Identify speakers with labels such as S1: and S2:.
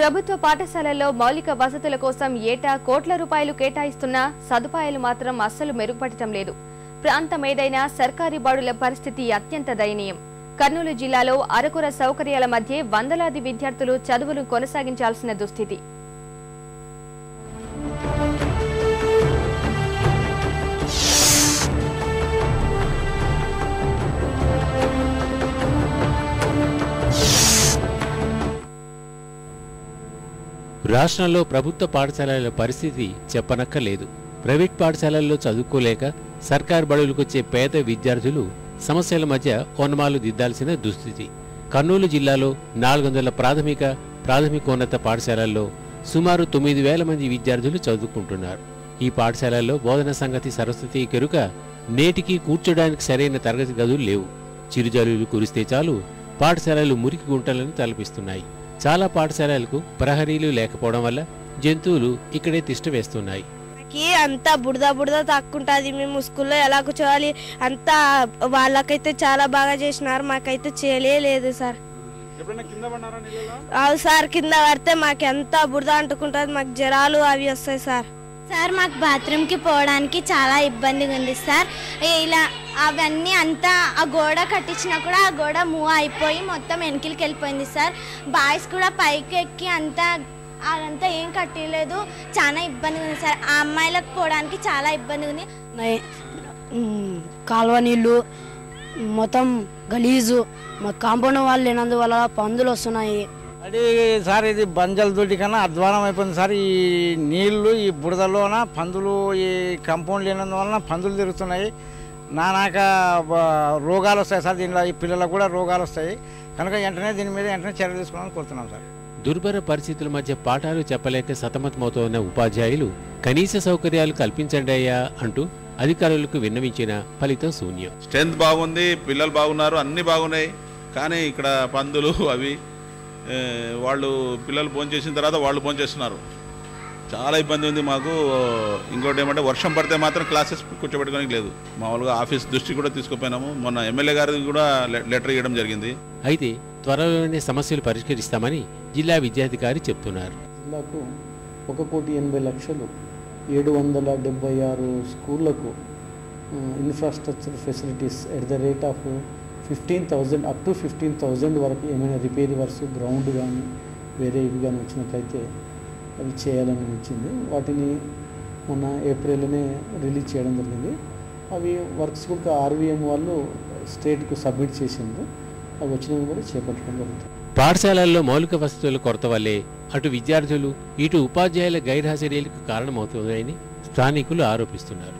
S1: ప్రభుత్వ పాఠశాలల్లో మౌలిక వసతుల కోసం ఏటా కోట్ల రూపాయలు కేటాయిస్తున్నా సదుపాయాలు మాత్రం అస్సలు మెరుగుపడటం లేదు. ప్రాంతం ఏదైనా సర్కారీ బడుల పరిస్థితి అత్యంత దయనీయం. కర్నూలు జిల్లాలో అరకొర సౌకర్యాల మధ్య వందలాది విద్యార్థులు చదువులు కొనసాగించాల్సిన దుస్థితి.
S2: రాష్ట్రంలో ప్రభుత్వ పాఠశాలల పరిస్థితి చెప్పనక్కర్లేదు. ప్రైవేట్ పాఠశాలల్లో చదువుకోలేక సర్కారు బడులకొచ్చే పేద విద్యార్థులు సమస్యల మధ్య ఓనమాలు దిద్దాల్సిన దుస్థితి. కర్నూలు జిల్లాలో 400 ప్రాథమికోన్నత పాఠశాలల్లో సుమారు 9,000 మంది విద్యార్థులు చదువుకుంటున్నారు. ఈ పాఠశాలల్లో బోధన సంగతి సరస్వతి కెరుక నేటికి కూర్చోడానికి సరైన తరగతి గదులు లేవు. చిరుజల్లులు కురిస్తే చాలు పాఠశాలలు మురికి గుంటలను తలపిస్తున్నాయి. చాలా పాఠశాలలకు ప్రహరీలు లేకపోవడం వల్ల జంతువులు ఇక్కడే తిష్ట వేస్తున్నాయి.
S3: అంతా బురద తాక్కుంటుంది. మేము స్కూల్లో ఎలా కూర్చోవాలి అంతా వాళ్ళకైతే చాలా బాగా చేసినారు, మాకైతే చేయలేదు సార్. అవును సార్, కింద పడితే మాకు ఎంత బురద అంటుకుంటుంది, మాకు జ్వరాలు అవి వస్తాయి సార్.
S4: సార్ మాకు బాత్రూమ్కి పోవడానికి చాలా ఇబ్బందిగా ఉంది సార్. ఇలా అవన్నీ అంతా ఆ గోడ కట్టించినా కూడా ఆ గోడ మూవ్ అయిపోయి మొత్తం వెనక్కి వెళ్ళిపోయింది సార్. బాయ్స్ కూడా పైకి ఎక్కి అదంతా ఏం కట్టలేదు, చాలా ఇబ్బందిగా ఉంది సార్. ఆ అమ్మాయిలకు పోవడానికి చాలా ఇబ్బందిగా ఉంది.
S5: కాలువ నీళ్ళు మొత్తం గలీజు, మా కాంపౌండ్ వాళ్ళు లేనందువల్ల పందులు వస్తున్నాయి.
S6: అది సార్ ఇది బంజల దొడ్డి కన్నా అధ్వానం అయిపోయింది సార్. ఈ నీళ్లు ఈ బురదలోన పందులు, ఈ కాంపౌండ్ లేనందువలన పందులు తిరుగుతున్నాయి. నానాక రోగాలు వస్తాయి సార్. దీనిలో ఈ పిల్లలకు కూడా రోగాలు వస్తాయి. కనుక దీని మీద వెంటనే చర్య తీసుకోవాలని కోరుతున్నాం సార్.
S2: దుర్భర పరిస్థితుల మధ్య పాఠాలు చెప్పలేక సతమతమవుతున్న ఉపాధ్యాయులు కనీస సౌకర్యాలు కల్పించండి అయ్యా అంటూ అధికారులకు విన్నవించిన ఫలితం శూన్యం.
S7: స్ట్రెంత్ బాగుంది, పిల్లలు బాగున్నారు, అన్ని బాగున్నాయి. కానీ ఇక్కడ పందులు అవి వాళ్ళు పిల్లలు భోంచేసిన తర్వాత వాళ్ళు భోంచేస్తున్నారు. చాలా ఇబ్బంది ఉంది మాకు. ఇంకోటి ఏమంటే వర్షం పడితే మాత్రం క్లాసెస్ కూర్చోబెట్టుకోవడానికి లేదు. మామూలుగా ఆఫీస్ దృష్టి కూడా తీసుకుపోయినాము. మొన్న ఎమ్మెల్యే గారికి కూడా లెటర్ ఇవ్వడం జరిగింది.
S2: అయితే త్వరలోనే సమస్యలు పరిష్కరిస్తామని జిల్లా విద్యాధికారి చెప్తున్నారు.
S8: జిల్లాకు 1,80,00,000 776 స్కూళ్లకు infrastructure facilities at the rate of 15,000 up to 15,000 వరకు ఏమైనా రిపేర్ వర్క్స్ గ్రౌండ్ కానీ వేరే ఇవి కానీ వచ్చినట్లయితే అవి చేయాలని వచ్చింది. వాటిని మొన్న ఏప్రిల్లోనే రిలీజ్ చేయడం జరిగింది. అవి వర్క్స్ కూడా RVM వాళ్ళు స్టేట్కు సబ్మిట్ చేసిండ్రు. అవి వచ్చినవి కూడా చేపట్టడం జరుగుతుంది.
S2: పాఠశాలల్లో మౌలిక వసతుల కొరత వల్లే అటు విద్యార్థులు ఇటు ఉపాధ్యాయుల గైర్హాజరీలకు కారణమవుతుందని స్థానికులు ఆరోపిస్తున్నారు.